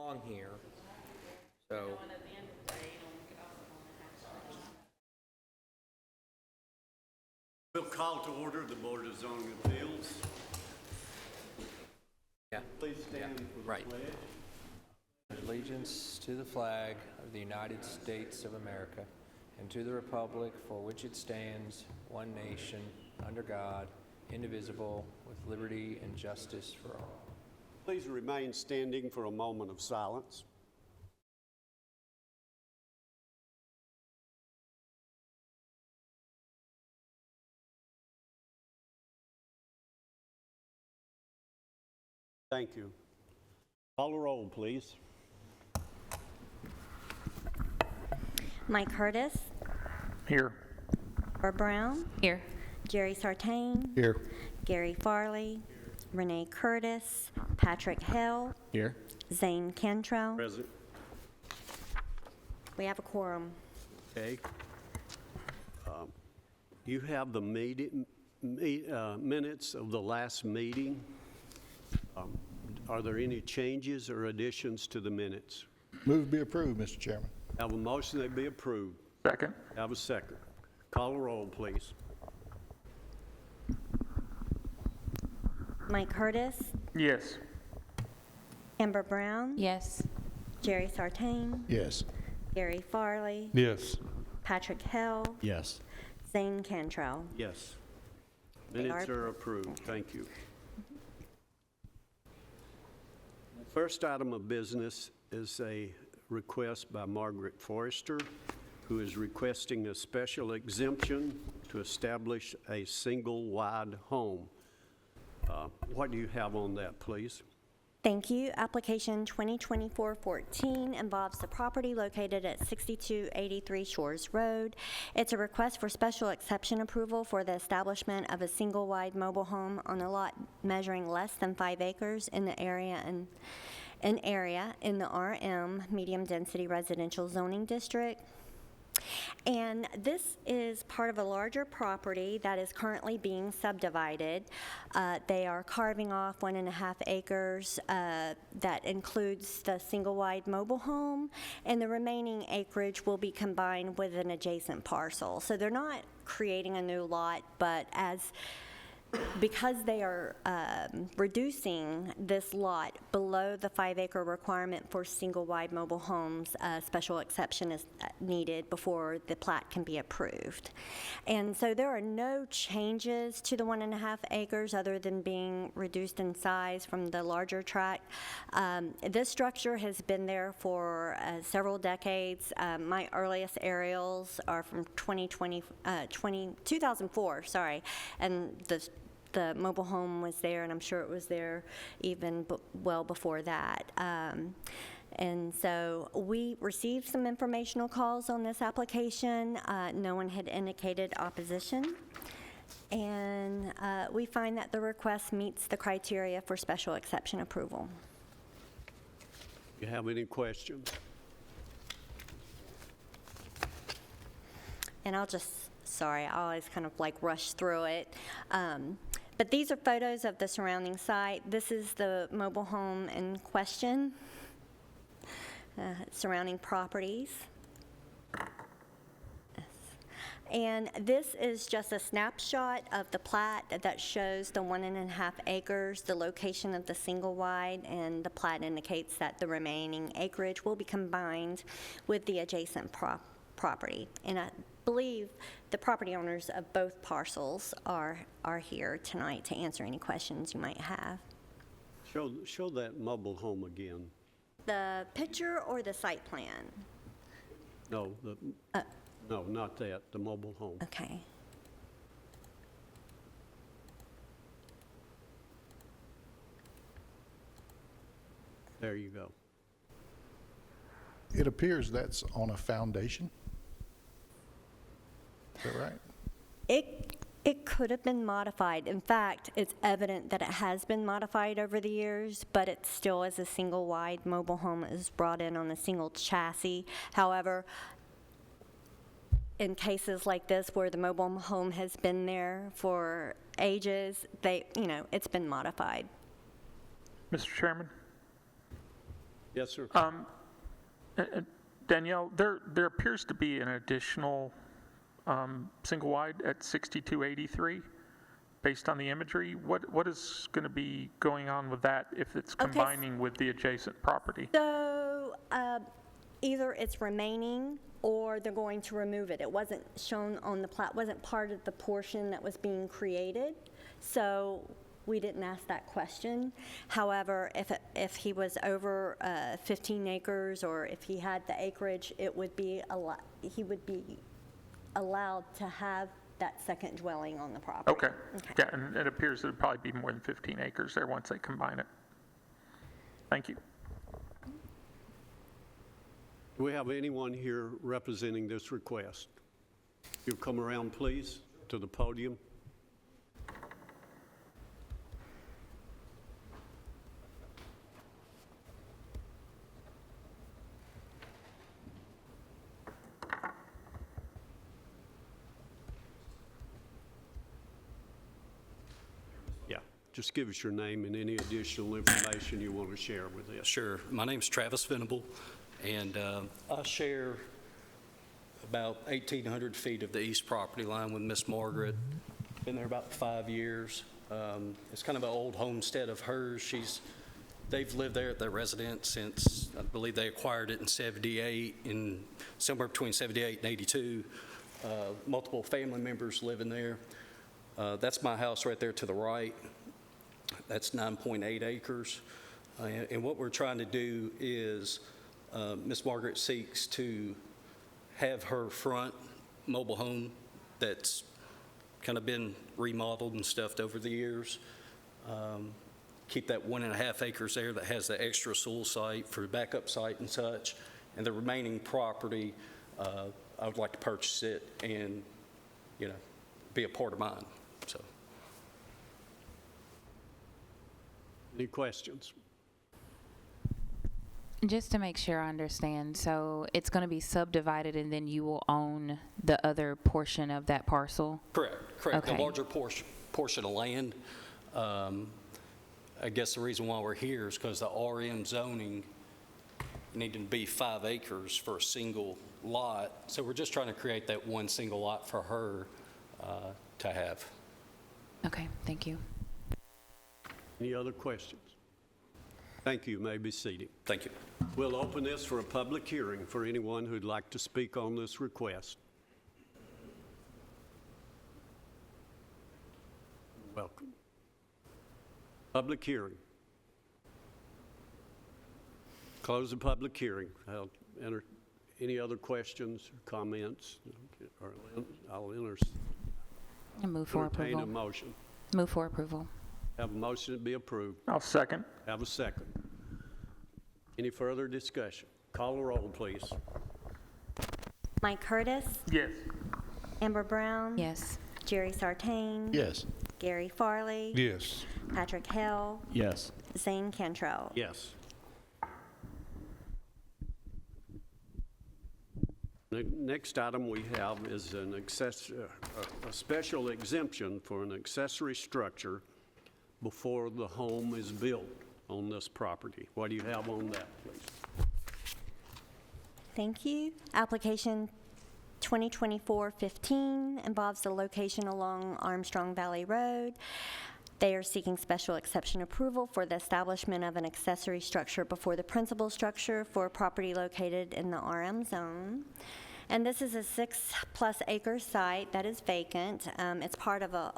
belong here. So, We'll call to order the Board of Zoning Appeals. yeah. Please stand for the Right. pledge. Allegiance to the flag of the United States of America and to the republic for which it stands, one nation, under God, indivisible, with liberty and justice for all. Please remain standing for a moment of silence. Thank you. Call the roll, please. Mike Curtis. Here. Barbara Brown. Here. Jerry Sartain. Here. Gary Farley. Renee Curtis. Patrick Hell. Here. Zane Cantrell. Present. We have a quorum. Okay. You have the minutes of the last meeting. Are there any changes or additions to the minutes? Move to be approved, Mr. Chairman. Have a motion that be approved. Second. Have a second. Call the roll, please. Mike Curtis. Yes. Amber Brown. Yes. Jerry Sartain. Yes. Gary Farley. Yes. Patrick Hell. Yes. Zane Cantrell. Yes. They Minutes are- are approved. Thank you. First item of business is a request by Margaret Forrester, who is requesting a special exemption to establish a single-wide home. What do you have on that, please? Thank you. Application 2024-14 involves the property located at 6283 Shores Road. It's a request for special exception approval for the establishment of a single-wide mobile home on a lot measuring less than 5 acres in the area in the RM, medium density residential zoning district. And this is part of a larger property that is currently being subdivided. They are carving off 1.5 acres that includes the single-wide mobile home, and the remaining acreage will be combined with an adjacent parcel. So they're not creating a new lot, but because they are reducing this lot below the 5-acre requirement for single-wide mobile homes, a special exception is needed before the plat can be approved. And so there are no changes to the 1.5 acres other than being reduced in size from the larger tract. This structure has been there for several decades. My earliest aerials are from 2004, and the mobile home was there, and I'm sure it was there even well before that. And so we received some informational calls on this application. No one had indicated opposition. And we find that the request meets the criteria for special exception approval. You have any questions? And I always kind of like rush through it. But these are photos of the surrounding site. This is the mobile home in question, surrounding properties. And this is just a snapshot of the plat that shows the 1.5 acres, the location of the single wide, and the plat indicates that the remaining acreage will be combined with the adjacent property. And I believe the property owners of both parcels are here tonight to answer any questions you might have. Show that mobile home again. The picture or the site plan? No, no, not that, the mobile home. Okay. There you go. It appears that's on a foundation. Is that right? It could have been modified. In fact, it's evident that it has been modified over the years, but it still is a single wide mobile home. It was brought in on a single chassis. However, in cases like this where the mobile home has been there for ages, it's been modified. Mr. Chairman? Yes, sir. Danielle, there appears to be an additional single wide at 6283 based on the imagery. What is going to be going on with that if it's combining with the adjacent property? So either it's remaining or they're going to remove it. It wasn't shown on the plat, wasn't part of the portion that was being created. So we didn't ask that question. However, if he was over 15 acres or if he had the acreage, it would be he would be allowed to have that second dwelling on the property. Okay. Yeah, and it appears there'd probably be more than 15 acres there once they combine it. Thank you. Do we have anyone here representing this request? You'll come around, please, to the podium. Yeah, just give us your name and any additional information you want to share with us. Sure. My name's Travis Venable, and I share about 1,800 feet of the east property line with Miss Margaret. Been there about 5 years. It's kind of an old homestead of hers. They've lived there at their residence since, I believe they acquired it in 78, in somewhere between 78 and 82. Multiple family members living there. That's my house right there to the right. That's 9.8 acres. And what we're trying to do is Miss Margaret seeks to have her front mobile home that's kind of been remodeled and stuffed over the years. Keep that 1.5 acres there that has the extra soil site for backup site and such. And the remaining property, I would like to purchase it and, be a part of mine. So. Any questions? Just to make sure I understand, so it's going to be subdivided and then you will own the other portion of that parcel? Correct. Okay. The larger portion of land. I guess the reason why we're here is because the RM zoning needed to be 5 acres for a single lot. So we're just trying to create that one single lot for her to have. Okay, thank you. Any other questions? Thank you. You may be seated. Thank you. We'll open this for a public hearing for anyone who'd like to speak on this request. Welcome. Public hearing. Close the public hearing. I'll enter any other questions, comments? I'll And move for entertain a approval. motion. Move for approval. Have a motion to be approved. I'll second. Have a second. Any further discussion? Call the roll, please. Mike Curtis, Yes. Amber Brown. Yes. Jerry Sartain. Yes. Gary Farley. Yes. Patrick Hell. Yes. Zane Cantrell. Yes. The next item we have is a special exemption for an accessory structure before the home is built on this property. What do you have on that, please? Thank you. Application 2024-15 involves the location along Armstrong Valley Road. They are seeking special exception approval for the establishment of an accessory structure before the principal structure for a property located in the RM zone. And this is a 6+ acre site that is vacant. It's part of a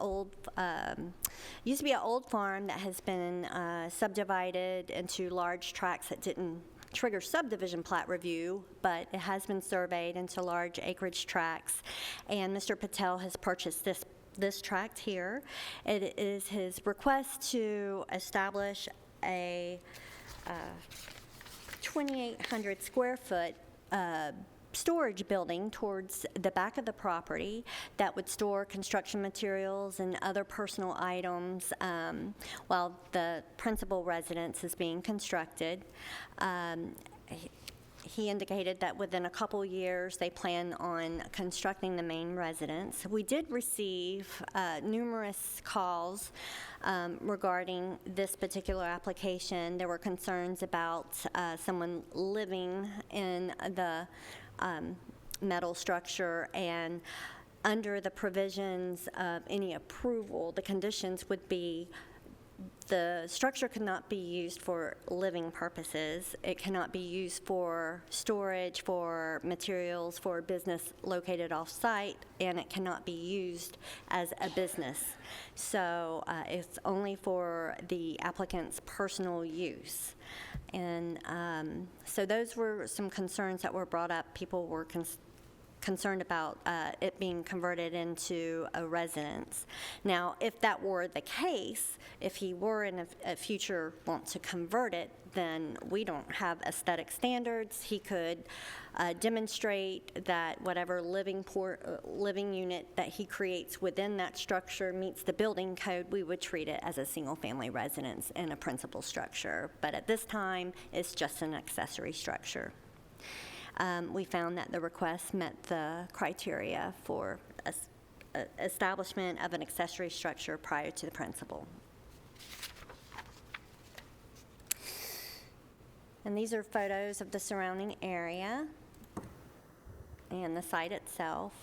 used to be an old farm that has been subdivided into large tracts that didn't trigger subdivision plat review, but it has been surveyed into large acreage tracts. And Mr. Patel has purchased this tract here. It is his request to establish a 2,800 square foot storage building towards the back of the property that would store construction materials and other personal items while the principal residence is being constructed. he indicated that within a couple years, they plan on constructing the main residence. We did receive numerous calls regarding this particular application. There were concerns about someone living in the metal structure, and under the provisions of any approval, the conditions would be the structure could not be used for living purposes. It cannot be used for storage, for materials, for business located off-site, and it cannot be used as a business. So it's only for the applicant's personal use. And so those were some concerns that were brought up. People were concerned about it being converted into a residence. Now, if that were the case, if he were in a future want to convert it, then we don't have aesthetic standards. He could demonstrate that whatever living unit that he creates within that structure meets the building code. We would treat it as a single-family residence and a principal structure. But at this time, it's just an accessory structure. We found that the request met the criteria for establishment of an accessory structure prior to the principal. And these are photos of the surrounding area and the site itself.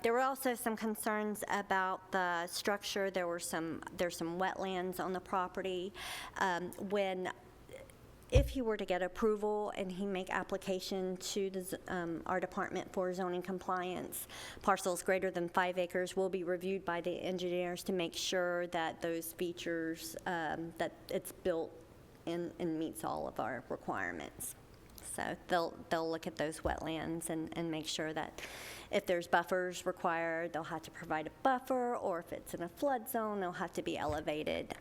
There were also some concerns about the structure. There's some wetlands on the property. If he were to get approval and he make application to our department for zoning compliance, parcels greater than 5 acres will be reviewed by the engineers to make sure that those features, that it's built and meets all of our requirements. So they'll look at those wetlands and make sure that if there's buffers required, they'll have to provide a buffer, or if it's in a flood zone, they'll have to be elevated.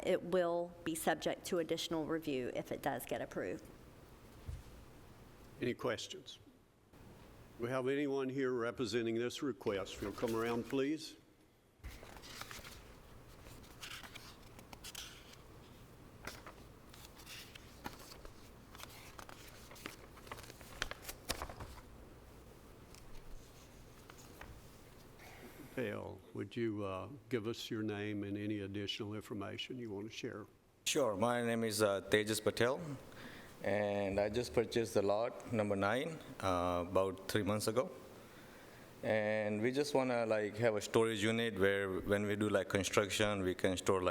It will be subject to additional review if it does get approved. Any questions? Do we have anyone here representing this request? If you'll come around, please. Patel, would you give us your name and any additional information you want to share? Sure. My name is Tejas Patel, and I just purchased the lot number 9 about 3 months ago. And we just want to have a storage unit where when we do construction, we can store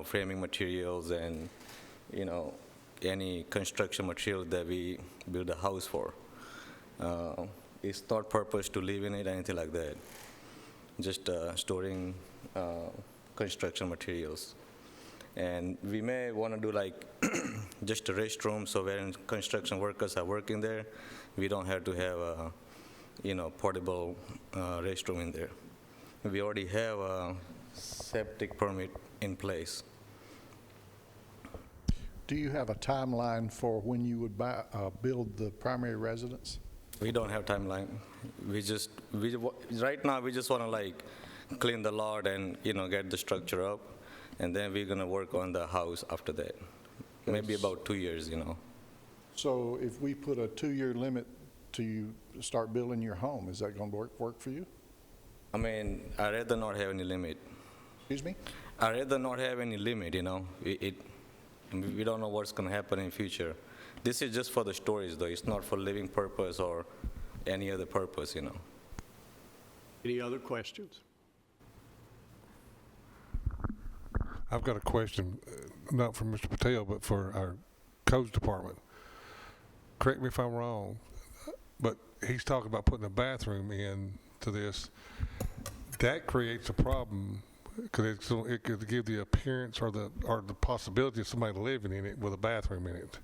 framing materials and any construction material that we build a house for. It's not purpose to live in it, anything like that. Just storing construction materials. And we may want to do just a restroom, so when construction workers are working there, we don't have to have a portable restroom in there. We already have a septic permit in place. Do you have a timeline for when you would build the primary residence? We don't have timeline. Right now we just want to clean the lot and get the structure up, and then we're gonna work on the house after that. Maybe about 2 years, So if we put a 2-year limit to you start building your home, is that going to work for you? I mean, I'd rather not have any limit. Excuse me? I'd rather not have any limit. We don't know what's gonna happen in future. This is just for the storage, though. It's not for living purpose or any other purpose, Any other questions? I've got a question, not for Mr. Patel, but for our codes department. Correct me if I'm wrong, but he's talking about putting a bathroom into this. That creates a problem because it could give the appearance or the possibility of somebody living in it with a bathroom in it.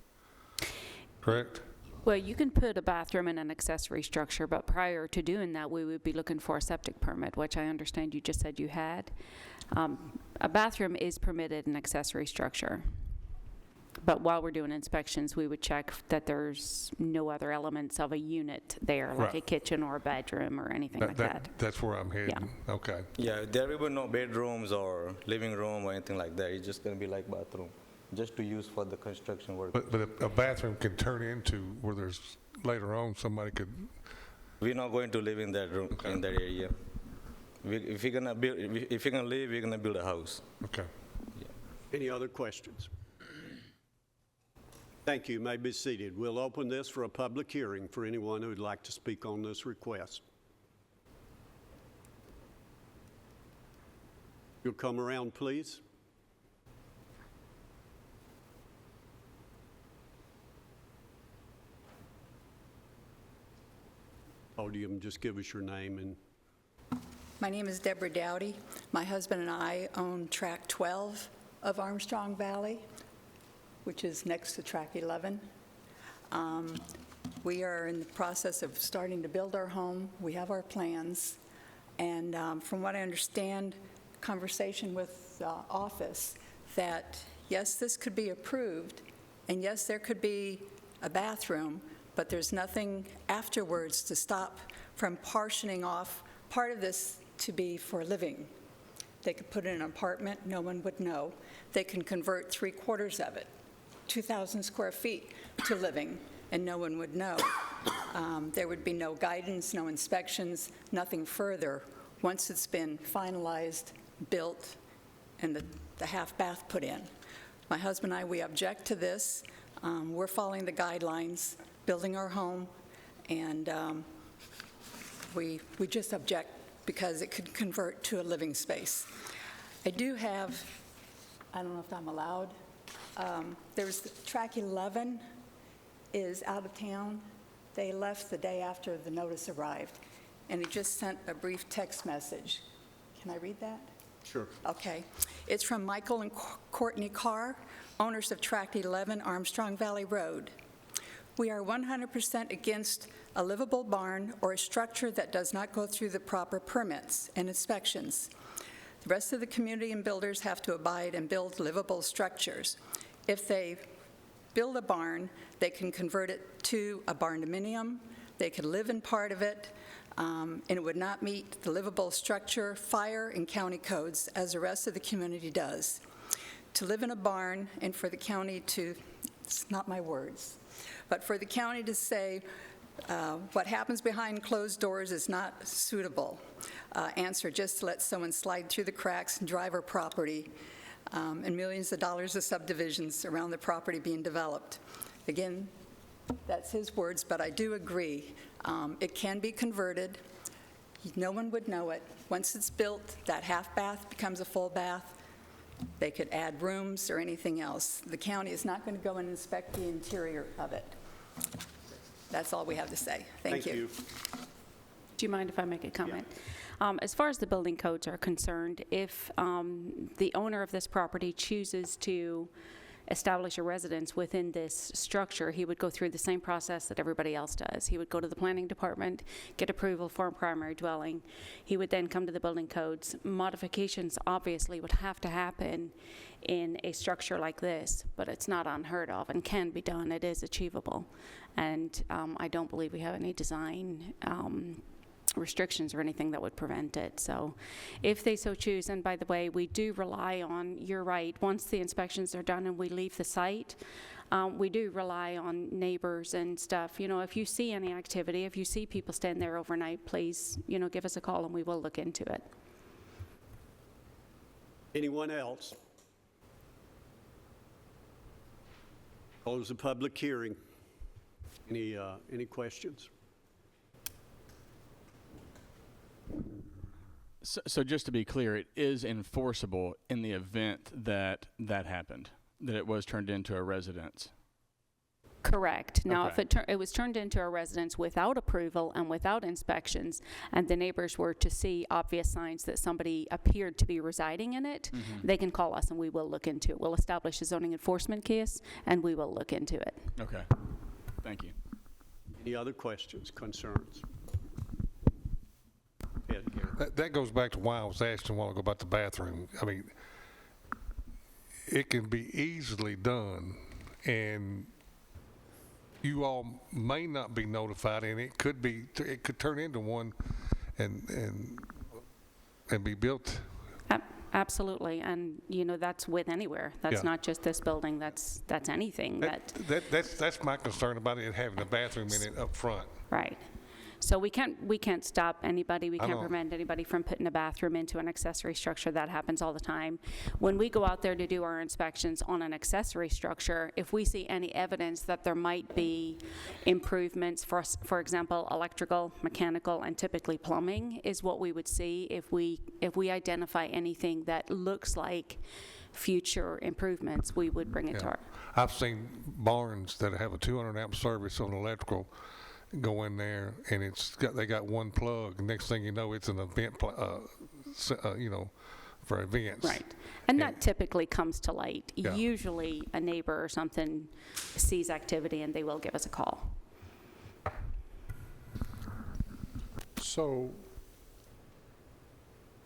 Correct? Well, you can put a bathroom in an accessory structure, but prior to doing that, we would be looking for a septic permit, which I understand you just said you had. A bathroom is permitted in accessory structure. But while we're doing inspections, we would check that there's no other elements of a unit there, like a kitchen or a bedroom or anything like that. That's where I'm heading. Yeah. Okay. Yeah, there will be no bedrooms or living room or anything like that. It's just going to be like bathroom. just to use for the construction work. But a bathroom can turn into where there's, later on, somebody could, We're not going to live in that room, in that area. If you're gonna live, we're gonna build a house. okay. Any other questions? Thank you. You may be seated. We'll open this for a public hearing for anyone who would like to speak on this request. You'll come around, please. Podium, just give us your name and My name is Deborah Dowdy. My husband and I own Track 12 of Armstrong Valley, which is next to Track 11. We are in the process of starting to build our home. We have our plans. And from what I understand, conversation with the office, that yes, this could be approved, and yes, there could be a bathroom, but there's nothing afterwards to stop from partitioning off part of this to be for living. They could put in an apartment, no one would know. They can convert 3/4 of it, 2,000 square feet, to living, and no one would know. There would be no guidance, no inspections, nothing further once it's been finalized, built, and the half bath put in. My husband and I, we object to this. We're following the guidelines, building our home, and we just object because it could convert to a living space. I do have, I don't know if I'm allowed, there's Track 11 is out of town. They left the day after the notice arrived, and he just sent a brief text message. Can I read that? sure. Okay. It's from Michael and Courtney Carr, owners of Tract 11 Armstrong Valley Road. We are 100% against a livable barn or a structure that does not go through the proper permits and inspections. The rest of the community and builders have to abide and build livable structures. If they build a barn, they can convert it to a barndominium. They could live in part of it, and it would not meet the livable structure, fire, and county codes as the rest of the community does. To live in a barn and for the county to, it's not my words, but for the county to say what happens behind closed doors is not suitable answer just to let someone slide through the cracks and drive our property, and millions of dollars of subdivisions around the property being developed. Again, that's his words, but I do agree. It can be converted. No one would know it. Once it's built, that half bath becomes a full bath. They could add rooms or anything else. The county is not going to go and inspect the interior of it. That's all we have to say. Thank you. Do you mind if I make a comment? As far as the building codes are concerned, if the owner of this property chooses to establish a residence within this structure, he would go through the same process that everybody else does. He would go to the planning department, get approval for a primary dwelling. He would then come to the building codes. Modifications obviously would have to happen in a structure like this, but it's not unheard of and can be done. It is achievable. And I don't believe we have any design restrictions or anything that would prevent it. So if they so choose, and by the way, we do rely on, you're right, once the inspections are done and we leave the site, we do rely on neighbors and stuff. You know, if you see any activity, if you see people staying there overnight, please, you know, give us a call and we will look into it. Anyone else? Close the public hearing. Any questions? So just to be clear, it is enforceable in the event that that happened, that it was turned into a residence? Correct. Now, Okay. if it was turned into a residence without approval and without inspections, and the neighbors were to see obvious signs that somebody appeared to be residing in it, they can call us and we will look into it. We'll establish a zoning enforcement case and we will look into it. Okay. Thank you. Any other questions, concerns? Ed, Gary. That goes back to why I was asking a while ago about the bathroom. I mean, it can be easily done, and you all may not be notified, and it could turn into one and be built Absolutely, and, that's with anywhere. That's Yeah. not just this building, that's anything That's my concern about it having a bathroom in it up front. right. So we can't stop anybody, we I can't know. prevent anybody from putting a bathroom into an accessory structure. That happens all the time. When we go out there to do our inspections on an accessory structure, if we see any evidence that there might be improvements, for example, electrical, mechanical, and typically plumbing is what we would see if we identify anything that looks like future improvements, we would bring it to Yeah. our. I've seen barns that have a 200 amp service on electrical go in there, and they got one plug. Next thing you know, it's an event, for events. Right. And that typically comes to light. Yeah. Usually a neighbor or something sees activity and they will give us a call. So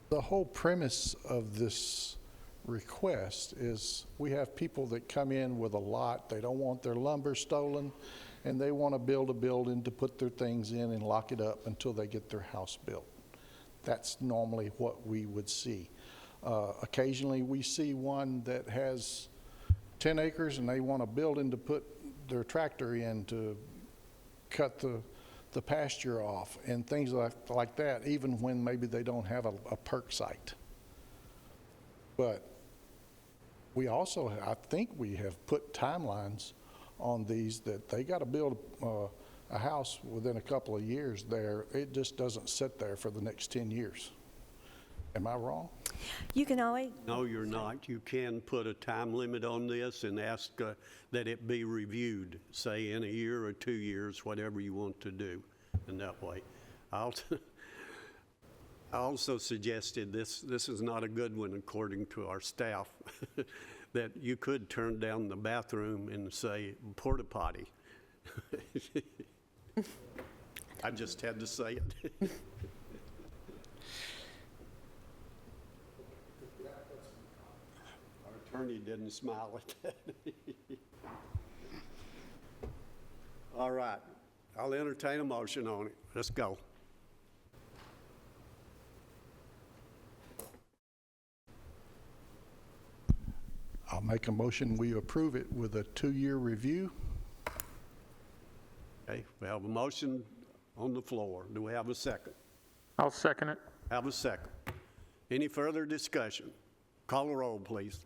the whole premise of this request is we have people that come in with a lot, they don't want their lumber stolen, and they want to build a building to put their things in and lock it up until they get their house built. That's normally what we would see. Occasionally we see one that has 10 acres and they want a building to put their tractor in to cut the pasture off and things like that, even when maybe they don't have a perk site. But we also, I think we have put timelines on these that they got to build a house within a couple of years there. It just doesn't sit there for the next 10 years. Am I wrong? You can always, No, you're not. You can put a time limit on this and ask that it be reviewed, say in a year or 2 years, whatever you want to do in that way. I also suggested this is not a good one according to our staff, that you could turn down the bathroom and say porta potty. I just had to say it. Our attorney didn't smile at that. All right, I'll entertain a motion on it. Let's go. I'll make a motion, we approve it with a 2-year review. Okay, we have a motion on the floor. Do we have a second? I'll second it. Have a second. Any further discussion? Call a roll, please.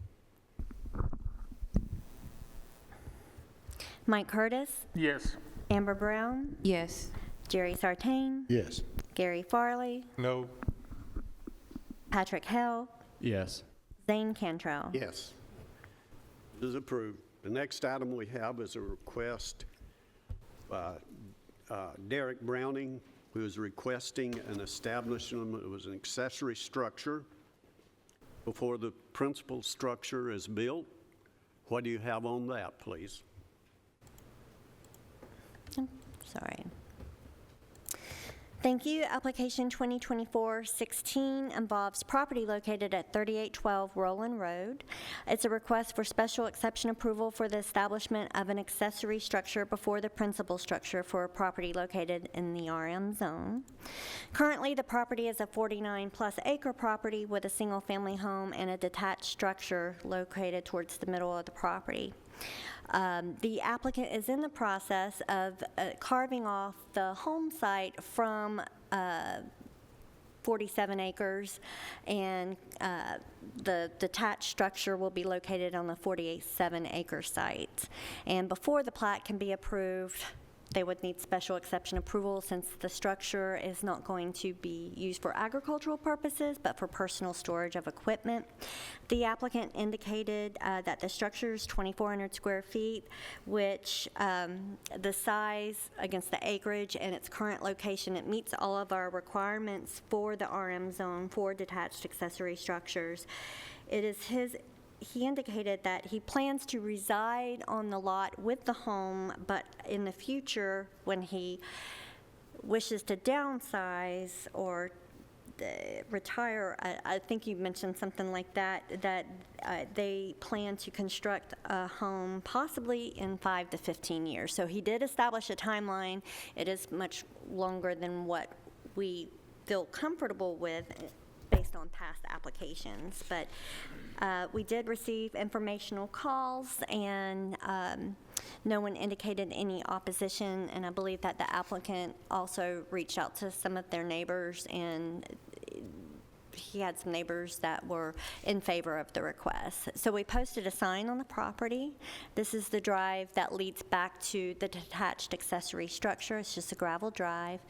Mike Curtis, Yes. Amber Brown, Yes. Jerry Sartain, Yes. Gary Farley, No. Patrick Hell, Yes. Zane Cantrell. Yes. It is approved. The next item we have is a request by Derrick Browning, who is requesting an establishment of an accessory structure before the principal structure is built. What do you have on that, please? Sorry. Thank you. Application 2024-16 involves property located at 3812 Roland Road. It's a request for special exception approval for the establishment of an accessory structure before the principal structure for a property located in the RM zone. Currently, the property is a 49-plus acre property with a single-family home and a detached structure located towards the middle of the property. The applicant is in the process of carving off the home site from 47 acres, and the detached structure will be located on the 47-acre site. And before the plat can be approved, they would need special exception approval since the structure is not going to be used for agricultural purposes, but for personal storage of equipment. The applicant indicated that the structure is 2,400 square feet, which the size against the acreage and its current location, it meets all of our requirements for the RM zone for detached accessory structures. It is he indicated that he plans to reside on the lot with the home, but in the future, when he wishes to downsize or retire, I think you mentioned something like that, they plan to construct a home possibly in 5 to 15 years. So he did establish a timeline. It is much longer than what we feel comfortable with based based on past applications. But we did receive informational calls, and no one indicated any opposition, and I believe that the applicant also reached out to some of their neighbors, and he had some neighbors that were in favor of the request. So we posted a sign on the property. This is the drive that leads back to the detached accessory structure. It's just a gravel drive.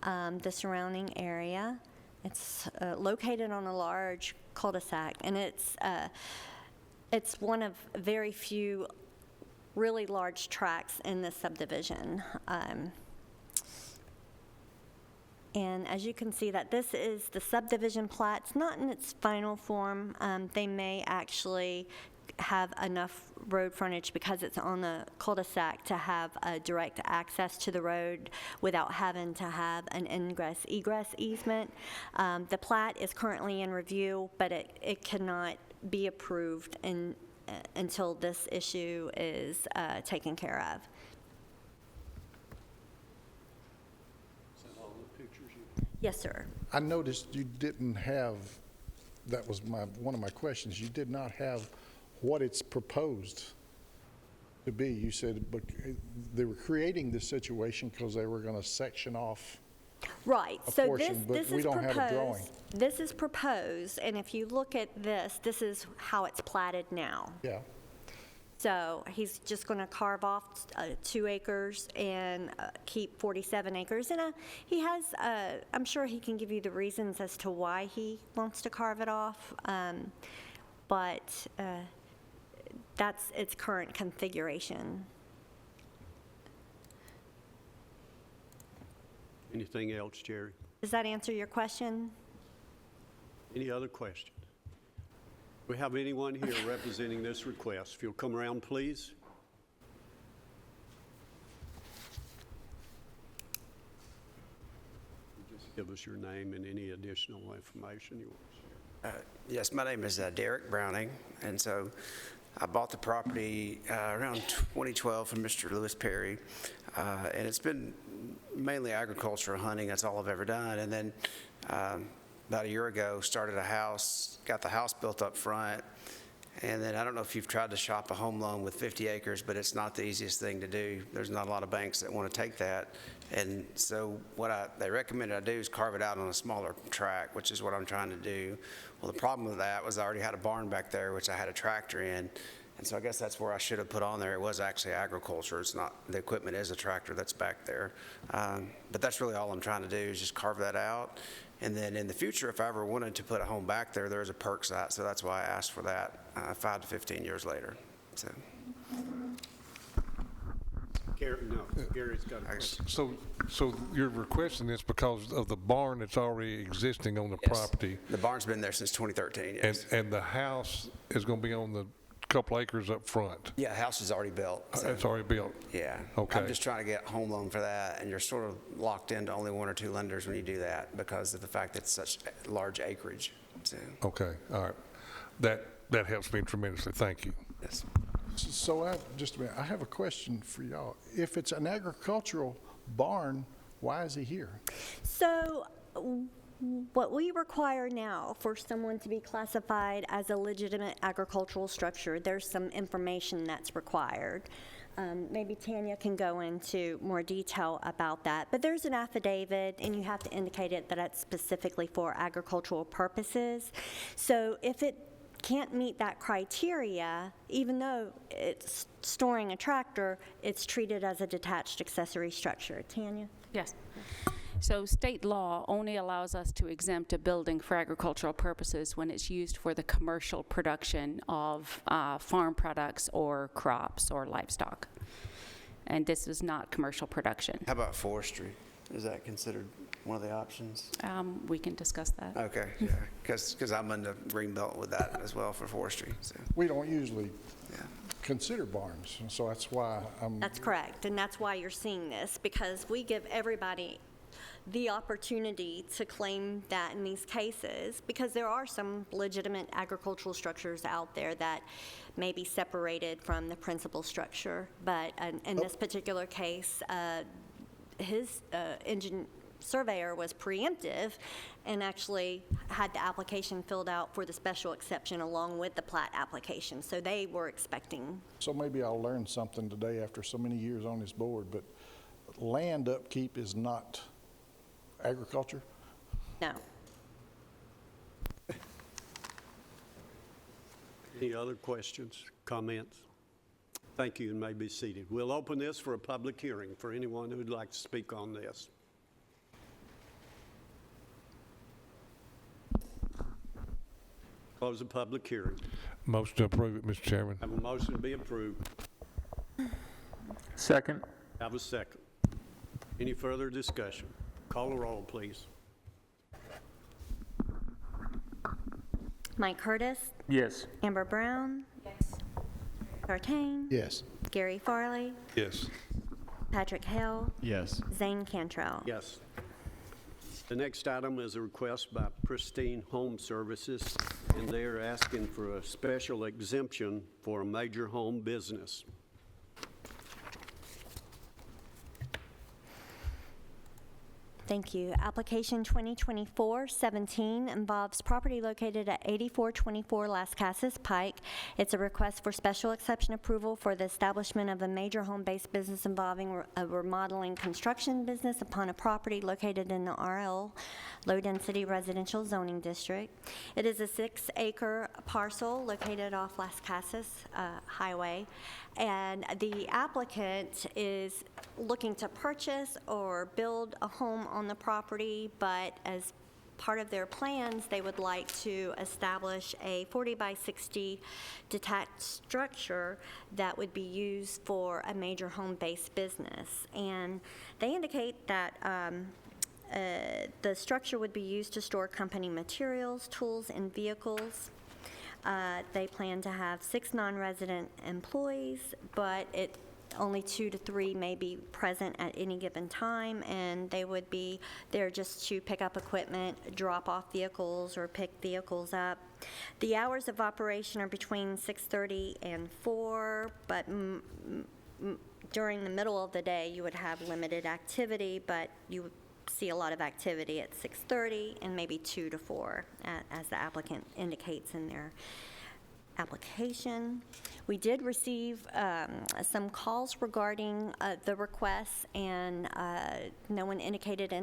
The surrounding area. It's located on a large cul-de-sac, and it's one of very few really large tracts in this subdivision. And as you can see, that this is the subdivision plat. It's not in its final form. They may actually have enough road frontage because it's on the cul-de-sac to have a direct access to the road without having to have an ingress-egress easement. The plat is currently in review, but it cannot be approved until this issue is taken care of. Yes, sir. I noticed you didn't have, that was one of my questions, you did not have what it's proposed to be. You said but they were creating this situation because they were going to section off Right. a So portion, but this we is don't have a drawing. This is proposed, and if you look at this is how it's platted now. Yeah. So he's just going to carve off 2 acres and keep 47 acres. And he has, I'm sure he can give you the reasons as to why he wants to carve it off. But that's its current configuration. Anything else, Jerry? Does that answer your question? Any other questions? We have anyone here representing this request? If you'll come around, please. Just give us your name and any additional information you want to share. Yes, my name is Derrick Browning, and so I bought the property around 2012 from Mr. Lewis Perry, and it's been mainly agriculture, hunting. That's all I've ever done. And then about a year ago, started a house, got the house built up front, and then I don't know if you've tried to shop a home loan with 50 acres, but it's not the easiest thing to do. There's not a lot of banks that want to take that. And so what they recommended I do is carve it out on a smaller tract, which is what I'm trying to do. Well, the problem with that was I already had a barn back there, which I had a tractor in. And so I guess that's where I should have put on there. It was actually agriculture. It's not, the equipment is a tractor that's back there. But that's really all I'm trying to do is just carve that out. And then in the future, if I ever wanted to put a home back there, there's a perk site. So that's why I asked for that 5 to 15 years later. So. Gary's got a question. So you're requesting this because of the barn that's already existing on the Yes. property? The barn's been there since 2013, yes. And the house is going to be on the couple acres up front? Yeah, the house is already built. So, It's already built? yeah. Okay. I'm just trying to get a home loan for that, and you're sort of locked into only 1 or 2 lenders when you do that because of the fact that it's such large acreage. So, Okay, all right. That helps me tremendously. Thank you. yes. So just a minute, I have a question for y'all. If it's an agricultural barn, why is he here? So what we require now for someone to be classified as a legitimate agricultural structure, there's some information that's required. Maybe Tanya can go into more detail about that. But there's an affidavit, and you have to indicate it that it's specifically for agricultural purposes. So if it can't meet that criteria, even though it's storing a tractor, it's treated as a detached accessory structure. Tanya? Yes. So state law only allows us to exempt a building for agricultural purposes when it's used for the commercial production of farm products or crops or livestock. And this is not commercial production. How about forestry? Is that considered one of the options? We can discuss that. Okay, yeah, because I'm in the green belt with that as well for forestry. So, We don't usually yeah. consider barns, so that's why I'm... That's correct, and that's why you're seeing this, because we give everybody the opportunity to claim that in these cases, because there are some legitimate agricultural structures out there that may be separated from the principal structure, but in this particular case, his surveyor was preemptive and actually had the application filled out for the special exception along with the plat application. So they were expecting. So maybe I'll learn something today after so many years on this board, but land upkeep is not agriculture? No. Any other questions, comments? Thank you, and may be seated. We'll open this for a public hearing for anyone who'd like to speak on this. Close the public hearing. Motion to approve it, Mr. Chairman. Have a motion to be approved. Second. Have a second. Any further discussion? Call the roll, please. Mike Curtis, Yes. Amber Brown. Yes. Sartain. Yes. Gary Farley, Yes. Patrick Hale, Yes. Zane Cantrell. Yes. The next item is a request by Pristine Home Services, and they are asking for a special exemption for a major home business. Thank you. Application 2024-17 involves property located at 8424 Las Casas Pike. It's a request for special exception approval for the establishment of a major home-based business involving a remodeling construction business upon a property located in the RL Low-Density Residential Zoning District. It is a 6-acre parcel located off Las Casas Highway, and the applicant is looking to purchase or build a home on the property, but as part of their plans, they would like to establish a 40 by 60 detached structure that would be used for a major home-based business. And they indicate that the structure would be used to store company materials, tools, and vehicles. They plan to have 6 non-resident employees, but only 2 to 3 may be present at any given time, and they would be there just to pick up equipment, drop off vehicles, or pick vehicles up. The hours of operation are between 6:30 and 4, but during the middle of the day, you would have limited activity, but you would see a lot of activity at 6:30 and maybe 2 to 4, as the applicant indicates in their application. We did receive some calls regarding the requests, and no one indicated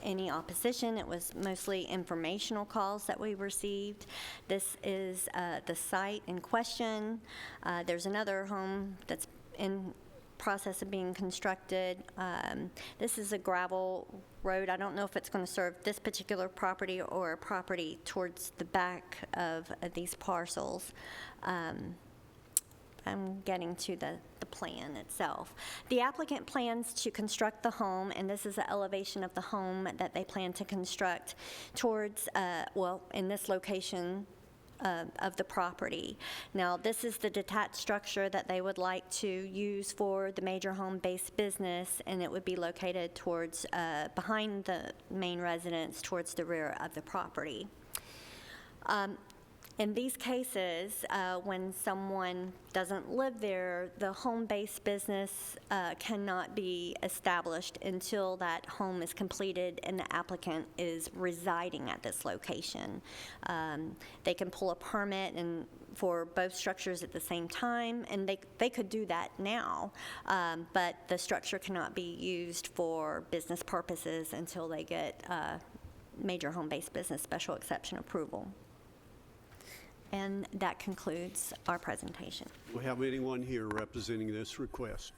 any opposition. It was mostly informational calls that we received. This is the site in question. There's another home that's in process of being constructed. This is a gravel road. I don't know if it's going to serve this particular property or a property towards the back of these parcels. I'm getting to the plan itself. The applicant plans to construct the home, and this is the elevation of the home that they plan to construct towards, in this location of the property. Now, this is the detached structure that they would like to use for the major home-based business, and it would be located towards, behind the main residence, towards the rear of the property. In these cases, when someone doesn't live there, the home-based business cannot be established until that home is completed and the applicant is residing at this location. They can pull a permit for both structures at the same time, and they could do that now, but the structure cannot be used for business purposes until they get major home-based business special exception approval. And that concludes our presentation. Do we have anyone here representing this request?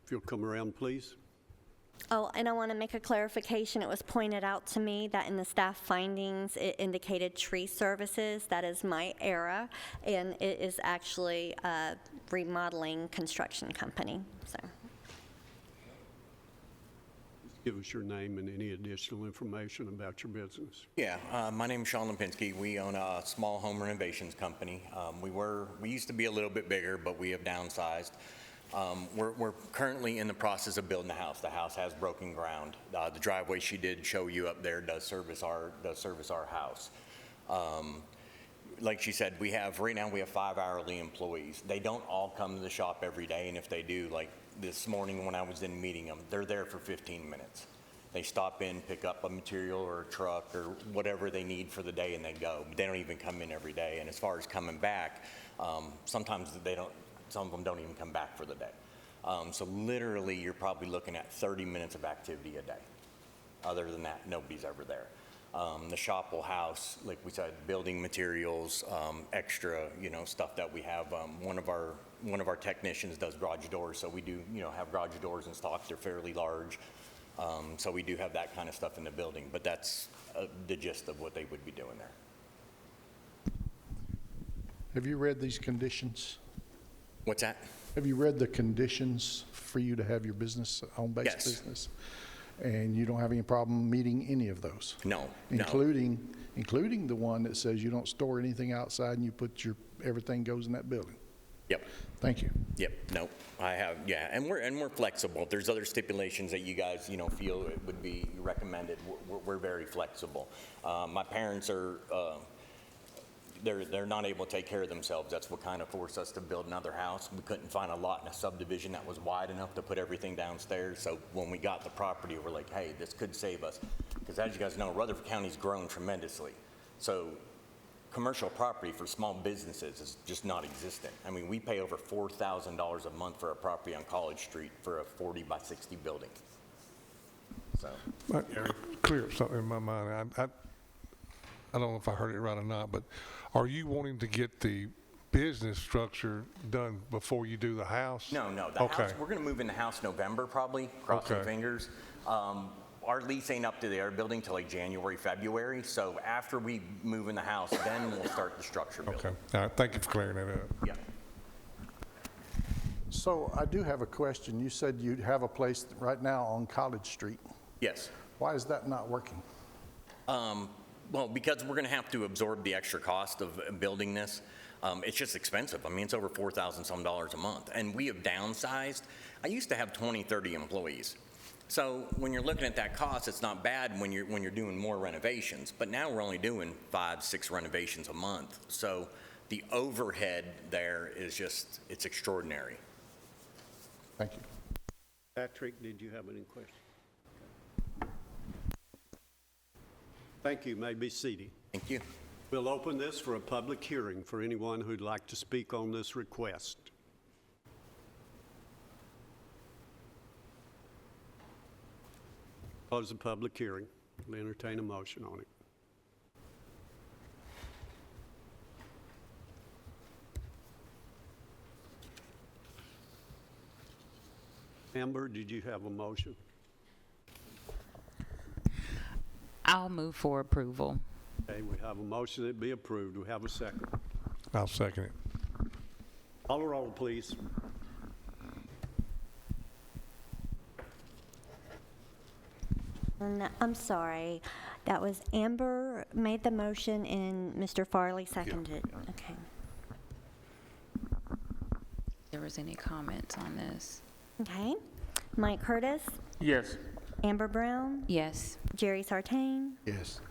If you'll come around, please. Oh, and I want to make a clarification. It was pointed out to me that in the staff findings, it indicated tree services. That is my error, and it is actually a remodeling construction company. So, Give us your name and any additional information about your business. Yeah, my name is Sean Lipinski. We own a small home renovations company. We used to be a little bit bigger, but we have downsized. We're currently in the process of building a house. The house has broken ground. The driveway she did show you up there does service our house. Like she said, right now we have 5 hourly employees. They don't all come to the shop every day, and if they do, like this morning when I was in meeting them, they're there for 15 minutes. They stop in, pick up a material or a truck or whatever they need for the day, and they go. They don't even come in every day. And as far as coming back, sometimes some of them don't even come back for the day. So literally, you're probably looking at 30 minutes of activity a day. Other than that, nobody's ever there. The shop will house, like we said, building materials, extra, stuff that we have. One of our technicians does garage doors, so we do, have garage doors in stock. They're fairly large, so we do have that kind of stuff in the building. But that's the gist of what they would be doing there. Have you read these conditions? What's that? Have you read the conditions for you to have your business, home-based Yes. business? And you don't have any problem meeting any of those? No. Including the one that says you don't store anything outside and you put everything goes in that building? Yep. Thank you. Yep. No, I have. Yeah, and we're flexible. If there's other stipulations that you guys feel it would be recommended, we're very flexible. My parents are. They're not able to take care of themselves. That's what kind of forced us to build another house. We couldn't find a lot in a subdivision that was wide enough to put everything downstairs. So when we got the property, we're like, hey, this could save us. Because as you guys know, Rutherford County's grown tremendously. So commercial property for small businesses is just not existent. I mean, we pay over $4,000 a month for a property on College Street for a 40 by 60 building. So. Clear up something in my mind. I don't know if I heard it right or not, but are you wanting to get the business structure done before you do the house? No. The house, we're going to move in the house November probably, crossing fingers. Our lease ain't up to their building till like January, February. So after we move in the house, then we'll start the structure building. Okay. All right. Thank you for clearing that up. Yeah. So I do have a question. You said you have a place right now on College Street. Yes. Why is that not working? Well, because we're going to have to absorb the extra cost of building this. It's just expensive. I mean, it's over $4,000 some a month. And we have downsized. I used to have 20, 30 employees. So when you're looking at that cost, it's not bad when you're doing more renovations. But now we're only doing 5, 6 renovations a month. So the overhead there is just, it's extraordinary. Thank you. Patrick, did you have any questions? Thank you. You may be seated. Thank you. We'll open this for a public hearing for anyone who'd like to speak on this request. Close the public hearing. We'll entertain a motion on it. Amber, did you have a motion? I'll move for approval. Okay, we have a motion that be approved. We have a second. I'll second it. Call the roll, please. I'm sorry. That was Amber made the motion and Mr. Farley seconded. Okay. There was any comments on this? Okay. Mike Curtis, Yes. Amber Brown, Yes. Jerry Sartain, Yes.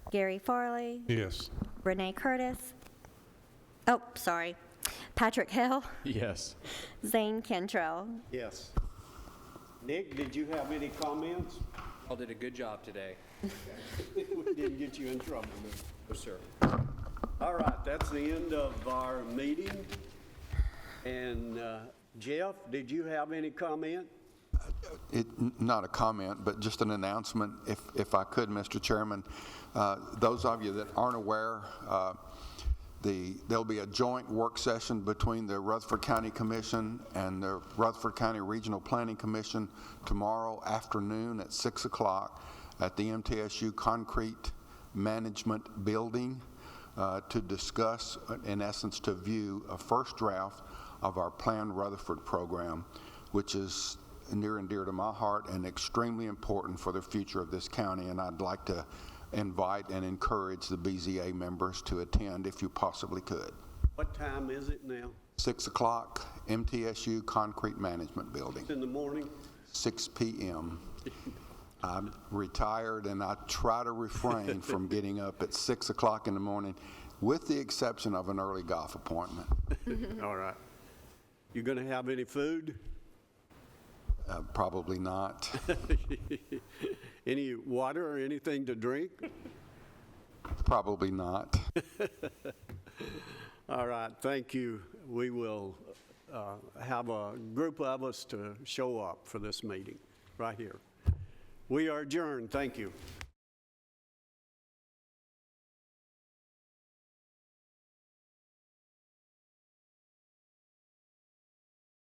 Gary Farley, Yes. Renee Curtis. Oh, sorry. Patrick Hill, Yes. Zane Cantrell. Yes. Nick, did you have any comments? Y'all did a good job today. We didn't get you in trouble, did we? Yes, sir. All right, that's the end of our meeting. And Jeff, did you have any comment? Not a comment, but just an announcement, if I could, Mr. Chairman. Those of you that aren't aware, there'll be a joint work session between the Rutherford County Commission and the Rutherford County Regional Planning Commission tomorrow afternoon at 6 o'clock at the MTSU Concrete Management Building to discuss, in essence, to view a first draft of our planned Rutherford program, which is near and dear to my heart and extremely important for the future of this county. And I'd like to invite and encourage the BZA members to attend if you possibly could. What time is it now? 6 o'clock, MTSU Concrete Management Building. It's in the morning? 6 p.m. I'm retired and I try to refrain from getting up at 6 o'clock in the morning, with the exception of an early golf appointment. All right. You going to have any food? Probably not. Any water or anything to drink? Probably not. All right, thank you. We will have a group of us to show up for this meeting right here. We are adjourned. Thank you.